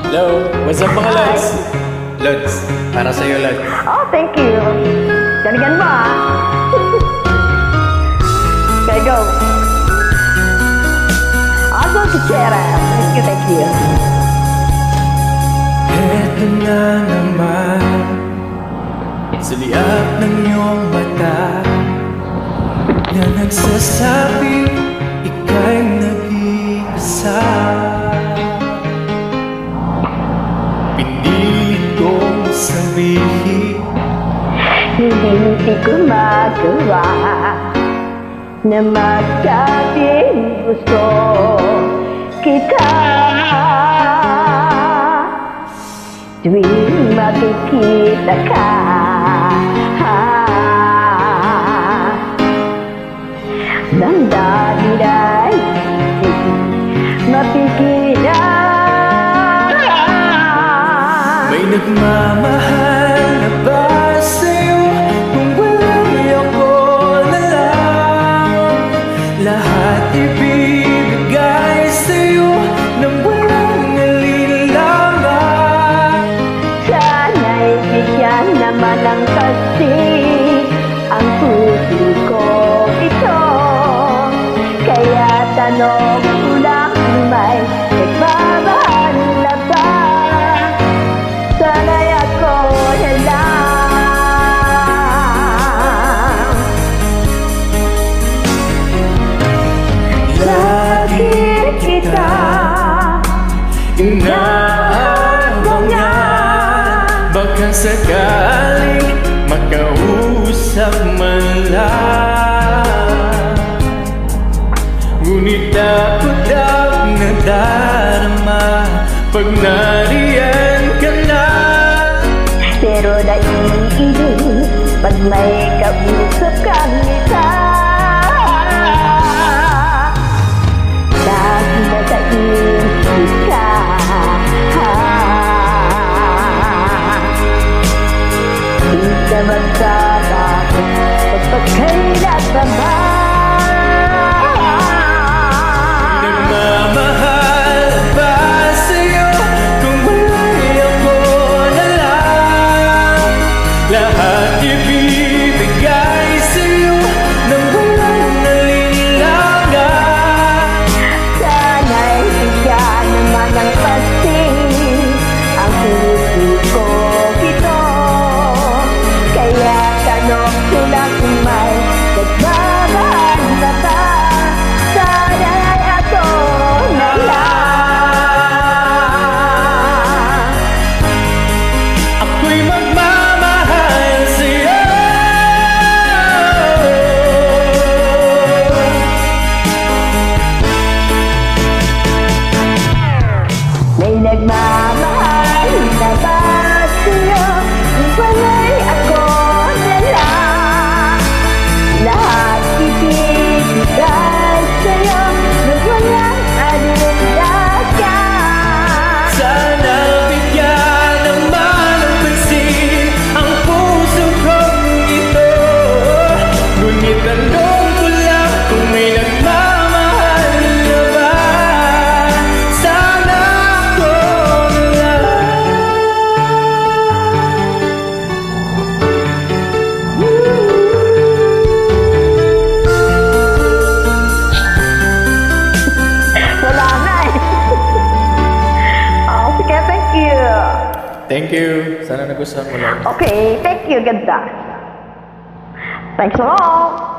Hello, what's up mga Lods? Lods, para sa'yo Lods. Oh, thank you. Galingan mo ah. Okay, go. Also, Kuchera. Thank you. Eto na naman, sa liap ng iyong mata, na nagsasabi, ika'y nag-iisa. Pinilit kong sabihin, Hindi ko magawa na magkabing gusto kita. Tuwing makikita ka, damdamin ay mapigilan. may nagmamahal na ba sa'yo? Kung walang ako na lang, lahat ibibigay sa'yo nang walang alinlangan. Sana'y bigyan naman ng kasi ang puso ko ito. Kaya tanong ko lang, may nagmamahal na ba? Sana'y ako na lang. Lagi kita inaabangan, baka sakaling makausap man lang. Ngunit takot ang nadarama pag nariyan ka na. pero naiinis pag may kausap kang isa. Lagi na sa isip ka. Di ka magkabakit pagpagkailan pa ba? Nagmamahal ba sa'yo kung wala'y ako na lang? Lahat ibibigay sa'yo nang walang alinlangan. Sana'y bigyan naman ng pansin ang puso ko ito. Kaya tanong ko lang kung may nagmamahal na ba? Sana'y ako na lang. Ako'y magmamahal sa'yo. May nagmamahal na ba sa'yo? Kung wala'y ako na lang. Lahat ibibigay sa'yo nang walang alinlangan. Sana bigyan naman ng pansin ang puso kong ito. Ngunit tanong ko lang kung may nagmamahal na ba? Sana ako na lang. Wala na eh. Oh, sige, thank you. Thank you. Sana nagustuhan mo lang. Okay, thank you, ganda. Thanks a lot.